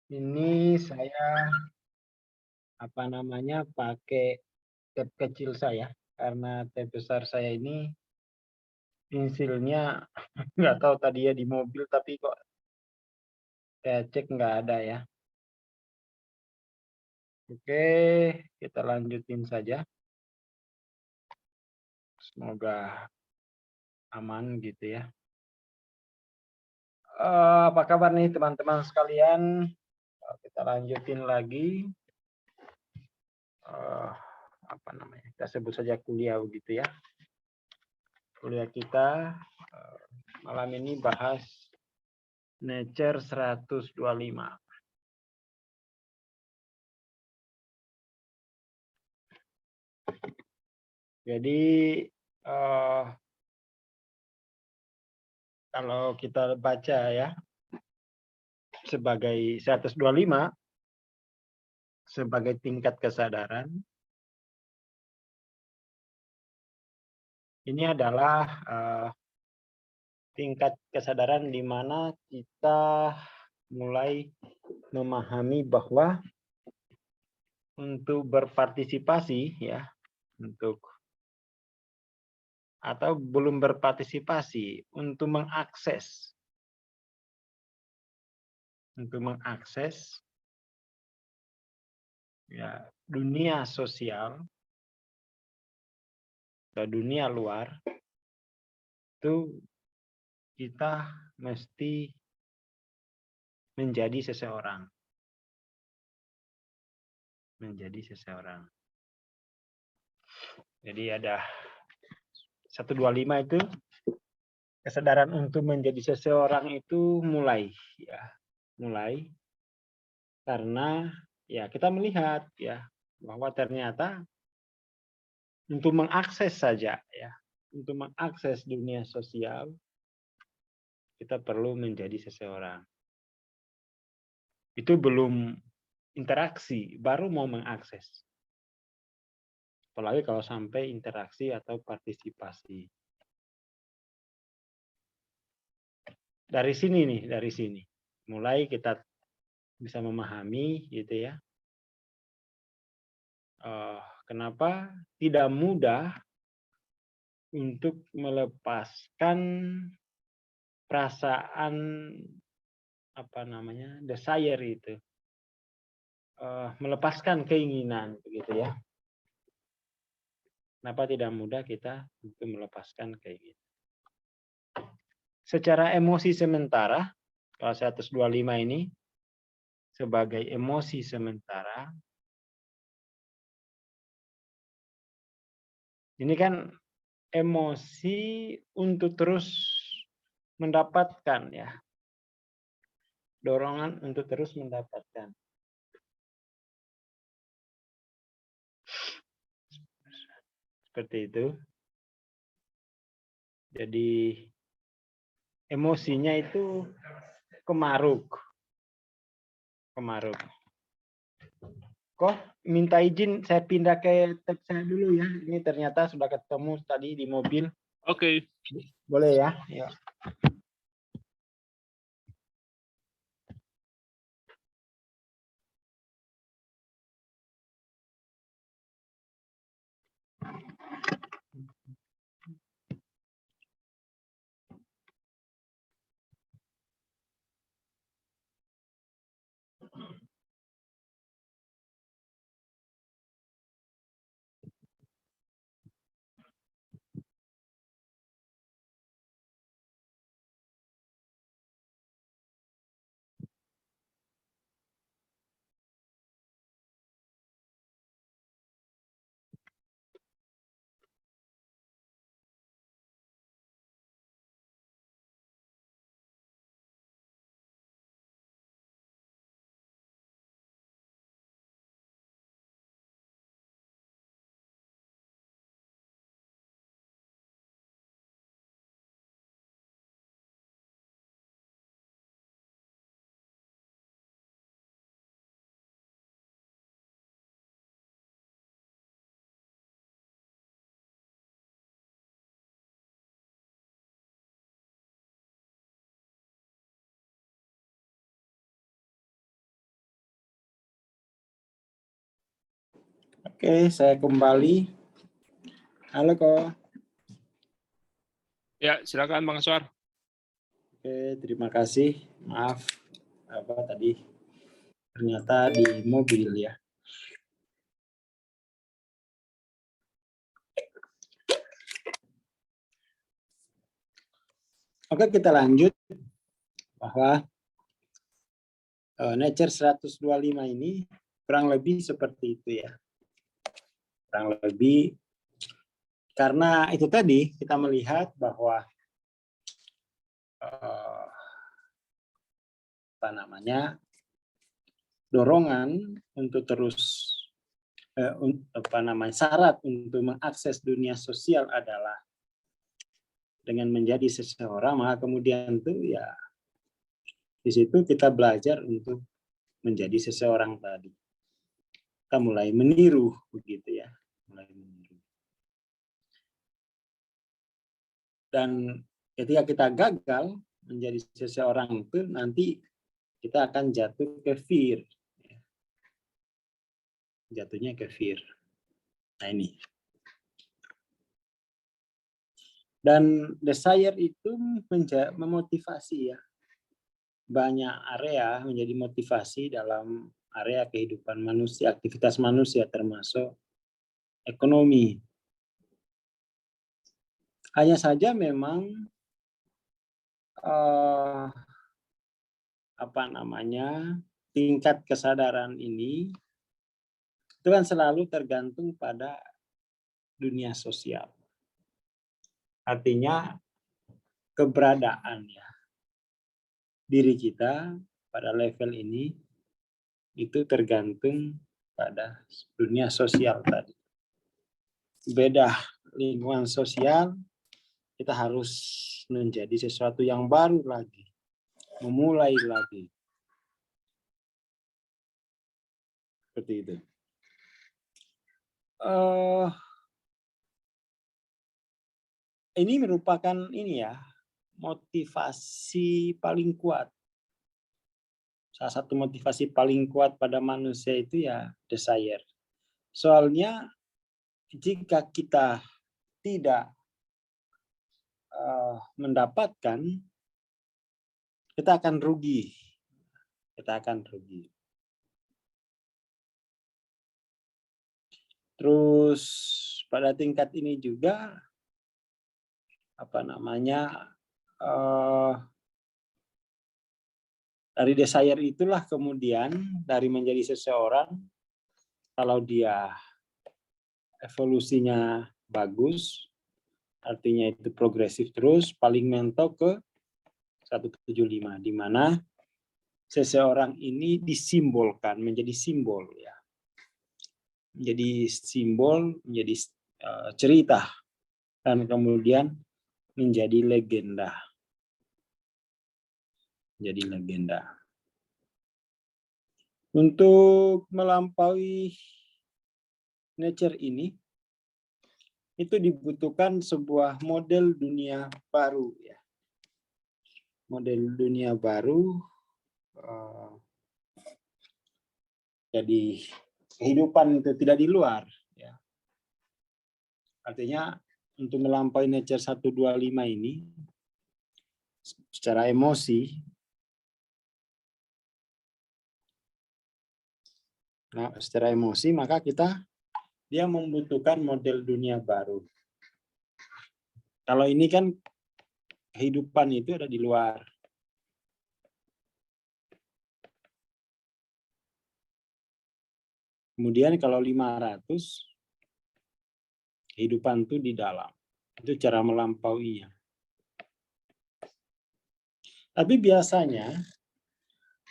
Ini saya pakai tab kecil saya karena tab besar saya ini pensilnya nggak tahu tadi ya di mobil tapi kok saya cek nggak ada ya. Oke, kita lanjutin saja. Semoga aman gitu ya. Apa kabar nih teman-teman sekalian? Kita lanjutin lagi. Kita sebut saja kuliah begitu ya. Kuliah kita malam ini bahas Nature 125. Jadi kalau kita baca ya sebagai 125 sebagai tingkat kesadaran, ini adalah tingkat kesadaran di mana kita mulai memahami bahwa untuk berpartisipasi ya, atau belum berpartisipasi untuk mengakses ya dunia sosial atau dunia luar, itu kita mesti menjadi seseorang. Jadi ada 125 itu kesadaran untuk menjadi seseorang itu mulai karena ya kita melihat ya bahwa ternyata untuk mengakses saja ya, untuk mengakses dunia sosial kita perlu menjadi seseorang. Itu belum interaksi, baru mau mengakses. Apalagi kalau sampai interaksi atau partisipasi. Dari sini. Mulai kita bisa memahami gitu ya. Kenapa tidak mudah untuk melepaskan perasaan desire itu, melepaskan keinginan begitu ya. Kenapa tidak mudah kita untuk melepaskan keinginan? Secara emosi sementara, kalau 125 ini sebagai emosi sementara, ini kan emosi untuk terus mendapatkan ya, dorongan untuk terus mendapatkan. Seperti itu. Jadi emosinya itu kemaruk. Kok minta izin saya pindah ke tab saya dulu ya. Ini ternyata sudah ketemu tadi di mobil. Oke. Boleh ya? Ya. Oke, saya kembali. Halo kok. Ya, silakan Bang Aswar. Oke, terima kasih. Maaf, tadi ternyata di mobil ya. Oke, kita lanjut bahwa Nature 125 ini kurang lebih seperti itu ya. Kurang lebih karena itu tadi kita melihat bahwa dorongan untuk terus syarat untuk mengakses dunia sosial adalah dengan menjadi seseorang, maka kemudian tuh ya di situ kita belajar untuk menjadi seseorang tadi. Kita mulai meniru begitu ya, mulai meniru. Dan ketika kita gagal menjadi seseorang itu nanti kita akan jatuh ke fear. Jatuhnya ke fear. Nah ini. Dan desire itu memotivasi ya. Banyak area menjadi motivasi dalam area kehidupan manusia, aktivitas manusia termasuk ekonomi. Hanya saja memang tingkat kesadaran ini itu kan selalu tergantung pada dunia sosial. Artinya keberadaan ya diri kita pada level ini itu tergantung pada dunia sosial tadi. Beda lingkungan sosial, kita harus menjadi sesuatu yang baru lagi, memulai lagi. Seperti itu. Ini merupakan motivasi paling kuat. Salah satu motivasi paling kuat pada manusia itu ya desire. Soalnya jika kita tidak mendapatkan, kita akan rugi. Kita akan rugi. Terus pada tingkat ini juga dari desire itulah kemudian dari menjadi seseorang, kalau dia evolusinya bagus, artinya itu progresif terus, paling mentok ke 175, di mana seseorang ini disimbolkan, menjadi simbol ya. Menjadi simbol, menjadi cerita, dan kemudian menjadi legenda. Jadi legenda. Untuk melampaui nature ini, itu dibutuhkan sebuah model dunia baru ya. Model dunia baru, jadi kehidupan itu tidak di luar ya. Artinya untuk melampaui nature 125 ini secara emosi, maka dia membutuhkan model dunia baru. Kalau ini kan kehidupan itu ada di luar. Kemudian kalau 500, kehidupan itu di dalam. Itu cara melampauinya. Tapi biasanya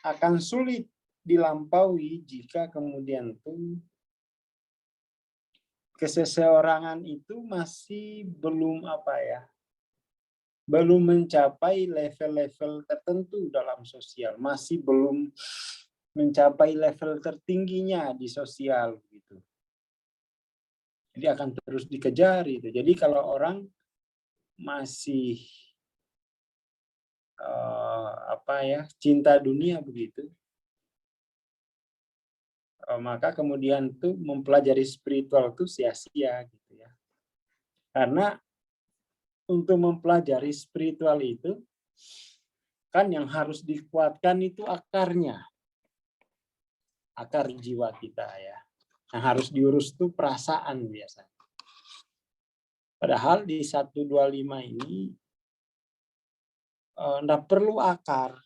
akan sulit dilampaui jika kemudian tuh keseseorangan itu masih belum belum mencapai level-level tertentu dalam sosial, masih belum mencapai level tertingginya di sosial gitu. Jadi akan terus dikejar itu. Jadi kalau orang masih cinta dunia begitu, maka kemudian tuh mempelajari spiritual itu sia-sia gitu ya. Karena untuk mempelajari spiritual itu kan yang harus dikuatkan itu akarnya, akar jiwa kita ya. Yang harus diurus itu perasaan biasanya. Padahal di 125 ini enggak perlu akar.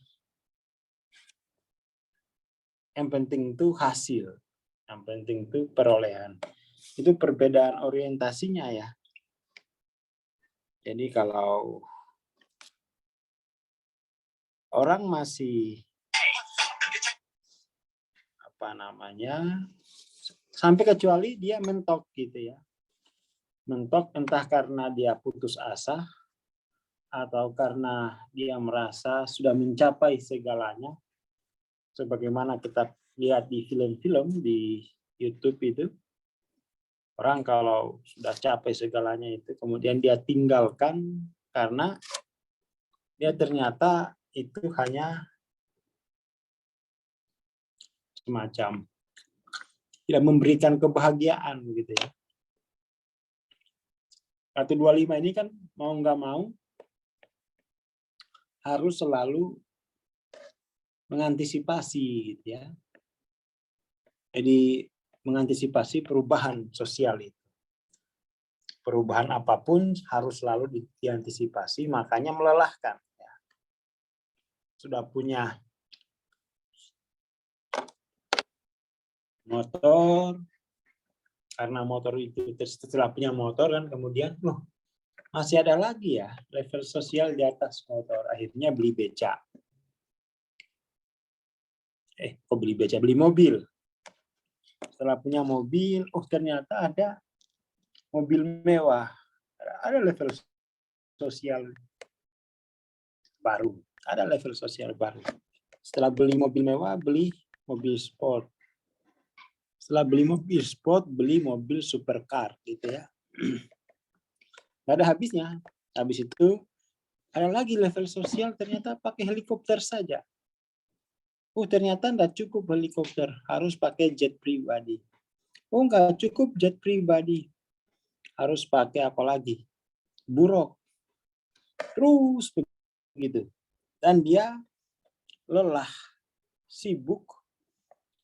Yang penting itu hasil. Yang penting itu perolehan. Itu perbedaan orientasinya ya. Jadi kalau orang masih sampai kecuali dia mentok gitu ya. Mentok entah karena dia putus asa atau karena dia merasa sudah mencapai segalanya. Sebagaimana kita lihat di film-film di YouTube itu, orang kalau sudah capai segalanya itu kemudian dia tinggalkan karena dia ternyata itu hanya semacam tidak memberikan kebahagiaan gitu ya. 125 ini kan mau nggak mau harus selalu mengantisipasi gitu ya. Jadi mengantisipasi perubahan sosial itu. Perubahan apapun harus selalu diantisipasi, makanya melelahkan. Ya. Sudah punya motor, karena motor itu setelah punya motor kan kemudian loh masih ada lagi ya level sosial di atas motor, akhirnya beli beca. Kok beli beca? Beli mobil. Setelah punya mobil, ternyata ada mobil mewah. Ada level sosial baru. Ada level sosial baru. Setelah beli mobil mewah, beli mobil sport. Setelah beli mobil sport, beli mobil supercar gitu ya. Nggak ada habisnya. Habis itu ada lagi level sosial, ternyata pakai helikopter saja. Ternyata nggak cukup helikopter, harus pakai jet pribadi. Nggak cukup jet pribadi, harus pakai apa lagi? Buruk. Terus begitu. Dan dia lelah, sibuk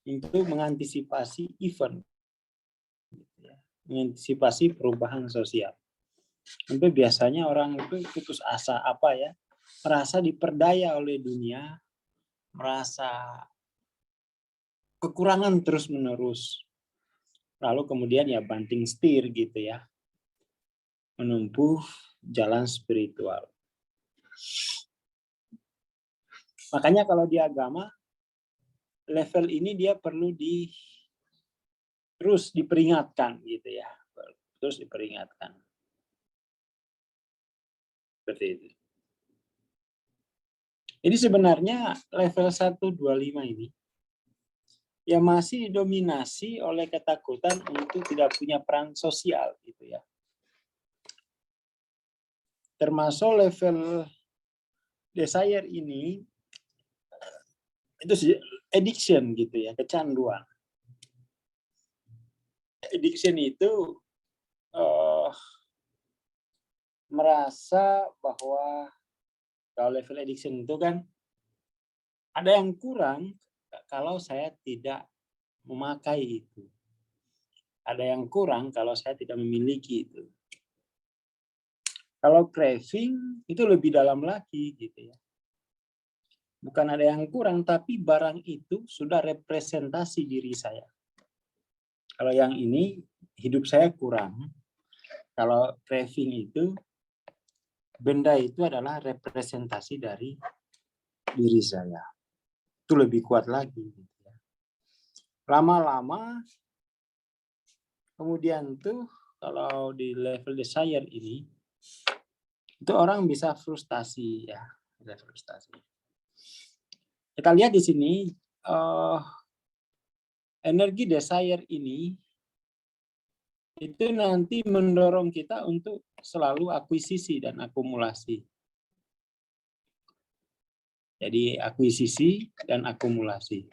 untuk mengantisipasi event, mengantisipasi perubahan sosial. Sampai biasanya orang itu putus asa merasa diperdaya oleh dunia, merasa kekurangan terus-menerus. Lalu kemudian ya banting setir gitu ya, menempuh jalan spiritual. Makanya kalau di agama, level ini dia perlu terus diperingatkan gitu ya. Terus diperingatkan. Seperti itu. Jadi sebenarnya level 125 ini ya masih didominasi oleh ketakutan untuk tidak punya peran sosial gitu ya. Termasuk level desire ini itu addiction gitu ya, kecanduan. Addiction itu merasa bahwa kalau level addiction itu kan ada yang kurang kalau saya tidak memakai itu. Ada yang kurang kalau saya tidak memiliki itu. Kalau craving itu lebih dalam lagi gitu ya. Bukan ada yang kurang, tapi barang itu sudah representasi diri saya. Kalau yang ini hidup saya kurang. Kalau craving itu benda itu adalah representasi dari diri saya. Itu lebih kuat lagi. Lama-lama, kemudian tuh kalau di level desire ini, itu orang bisa frustasi ya, frustasi. Kita lihat di sini energi desire ini itu nanti mendorong kita untuk selalu akuisisi dan akumulasi. Jadi akuisisi dan akumulasi.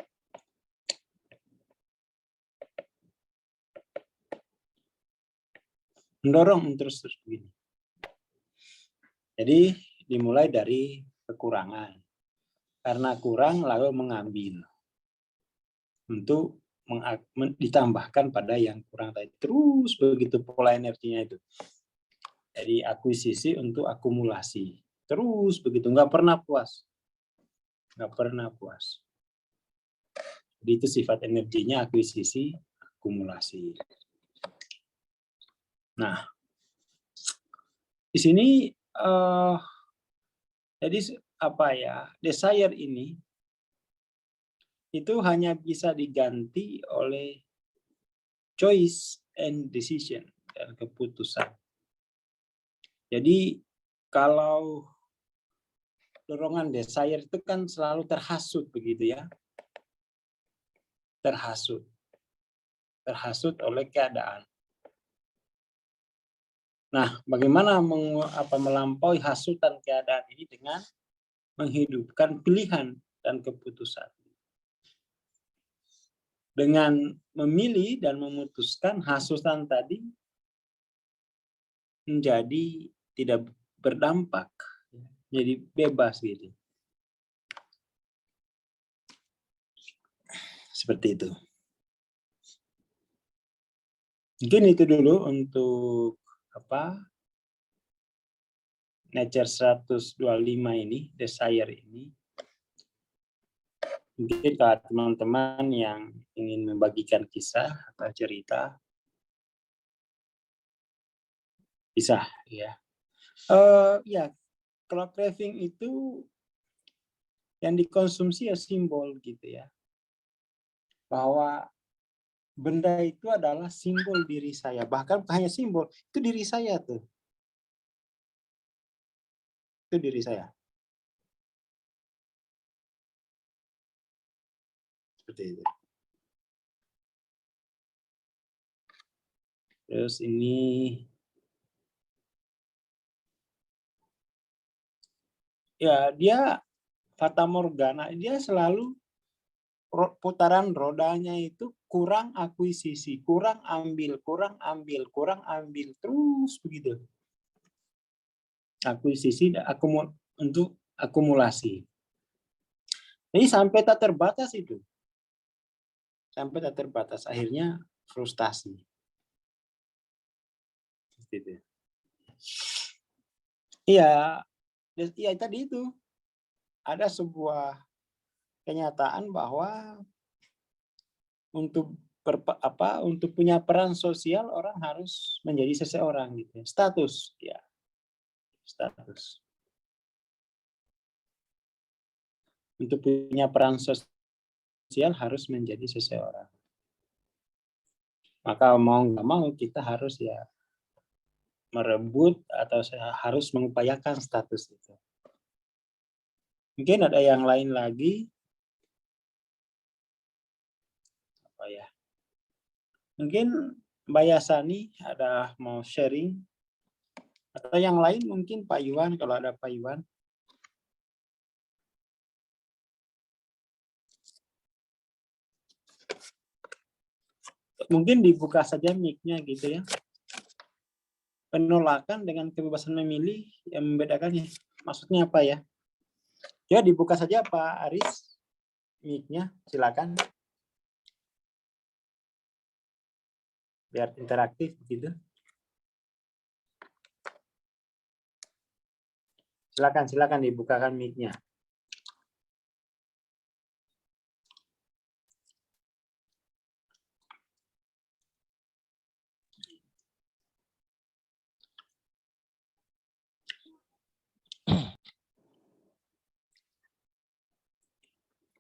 mendorong terus begini. Jadi dimulai dari kekurangan. Karena kurang lalu mengambil untuk ditambahkan pada yang kurang tadi. Terus begitu pola energinya itu. Jadi akuisisi untuk akumulasi. Terus begitu, nggak pernah puas. Nggak pernah puas. Jadi itu sifat energinya akuisisi, akumulasi. Nah, di sini jadi apa ya? Desire ini itu hanya bisa diganti oleh choice and decision dan keputusan. Jadi kalau dorongan desire itu kan selalu terhasut begitu ya. Terhasut oleh keadaan. Nah, bagaimana melampaui hasutan keadaan ini dengan menghidupkan pilihan dan keputusan. Dengan memilih dan memutuskan hasutan tadi menjadi tidak berdampak, jadi bebas gitu. Seperti itu. Mungkin itu dulu untuk Nature 125 ini, desire ini. Mungkin kalau teman-teman yang ingin membagikan kisah atau cerita, bisa ya. Ya, kalau craving itu yang dikonsumsi ya simbol gitu ya. Bahwa benda itu adalah simbol diri saya. Bahkan hanya simbol, itu diri saya tuh. Itu diri saya. Seperti itu. Terus ini ya dia fata morgana, dia selalu putaran rodanya itu kurang akuisisi, kurang ambil terus begitu. Akuisisi untuk akumulasi. Jadi sampai tak terbatas itu. Sampai tak terbatas, akhirnya frustasi. Gitu. Iya, tadi itu ada sebuah kenyataan bahwa untuk punya peran sosial orang harus menjadi seseorang gitu. Status, ya. Status. Untuk punya peran sosial harus menjadi seseorang. Maka mau nggak mau kita harus ya merebut atau harus mengupayakan status itu. Mungkin ada yang lain lagi. Apa ya? Mungkin Mbak Yasani ada mau sharing atau yang lain mungkin Pak Iwan kalau ada Pak Iwan. Mungkin dibuka saja mic-nya gitu ya. Penolakan dengan kebebasan memilih yang membedakannya. Maksudnya apa ya? Ya dibuka saja Pak Aris mic-nya, silakan. Biar interaktif gitu. Silakan dibukakan mic-nya.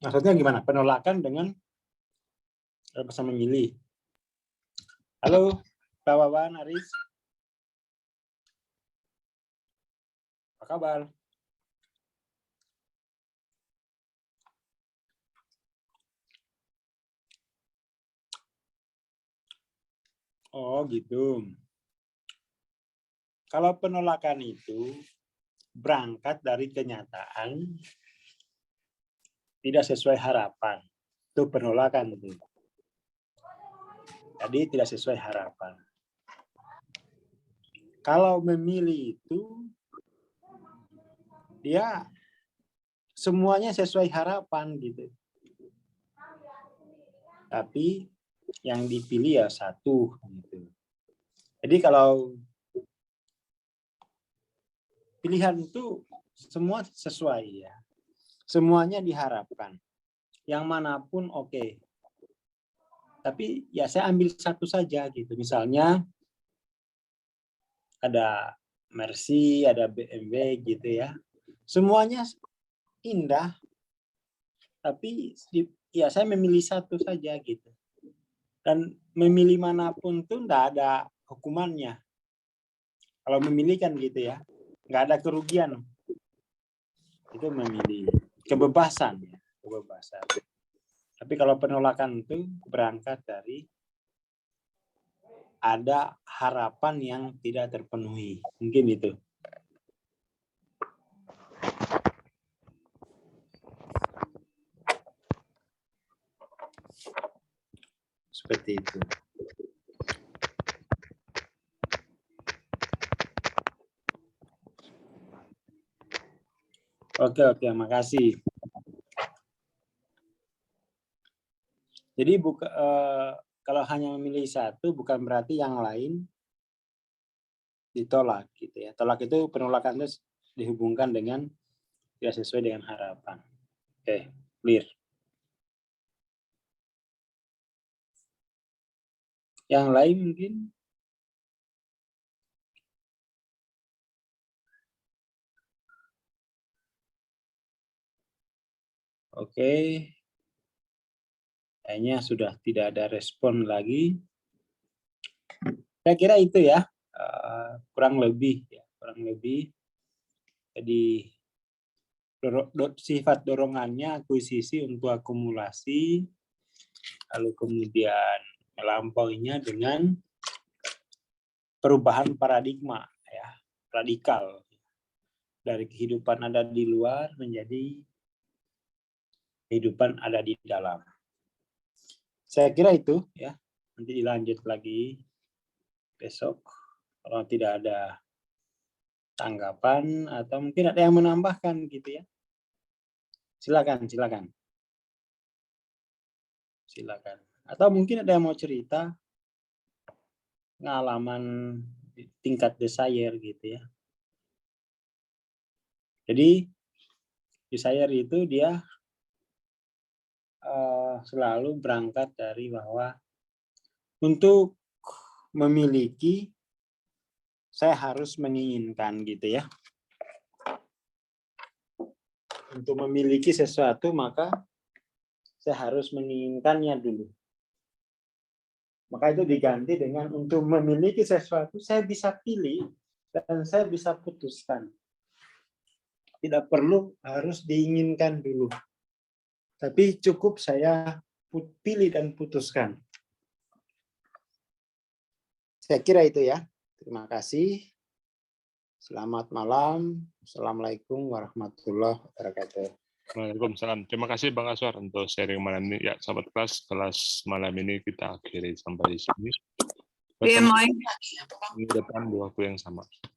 Maksudnya gimana? Penolakan dengan kebebasan memilih. Halo, Pak Wawan, Aris. Apa kabar? Oh, gitu. Kalau penolakan itu berangkat dari kenyataan tidak sesuai harapan. Itu penolakan itu. Jadi tidak sesuai harapan. Kalau memilih itu, dia semuanya sesuai harapan gitu. Tapi yang dipilih ya satu gitu. Jadi kalau pilihan itu semua sesuai ya. Semuanya diharapkan. Yang manapun oke. Tapi ya saya ambil satu saja gitu. Misalnya ada Mercy, ada BMW gitu ya. Semuanya indah. Tapi ya saya memilih satu saja gitu. Dan memilih manapun tuh enggak ada hukumannya. Kalau memilih kan gitu ya. Enggak ada kerugian. Itu memilih kebebasan ya, kebebasan. Tapi kalau penolakan itu berangkat dari ada harapan yang tidak terpenuhi. Mungkin itu. Seperti itu. Oke, makasih. Jadi kalau hanya memilih satu bukan berarti yang lain ditolak gitu ya. Tolak itu penolakan itu dihubungkan dengan tidak sesuai dengan harapan. Oke, clear. Yang lain mungkin? Oke. Kayaknya sudah tidak ada respon lagi. Saya kira itu ya, kurang lebih. Jadi sifat dorongannya akuisisi untuk akumulasi, lalu kemudian melampauinya dengan perubahan paradigma, ya, radikal dari kehidupan ada di luar menjadi kehidupan ada di dalam. Saya kira itu ya. Nanti dilanjut lagi besok kalau tidak ada tanggapan atau mungkin ada yang menambahkan gitu ya. Silakan. Atau mungkin ada yang mau cerita pengalaman tingkat desire gitu ya. Jadi desire itu dia selalu berangkat dari bahwa untuk memiliki saya harus menginginkan gitu ya. Untuk memiliki sesuatu maka saya harus menginginkannya dulu. Maka itu diganti dengan untuk memiliki sesuatu saya bisa pilih dan saya bisa putuskan. Tidak perlu harus diinginkan dulu. Tapi cukup saya pilih dan putuskan. Saya kira itu ya. Terima kasih. Selamat malam. Assalamualaikum warahmatullahi wabarakatuh. Waalaikumsalam. Terima kasih Bang Aswar untuk sharing malam ini. Ya, sahabat kelas malam ini kita akhiri sampai di sini. Bertemu di depan di waktu yang sama.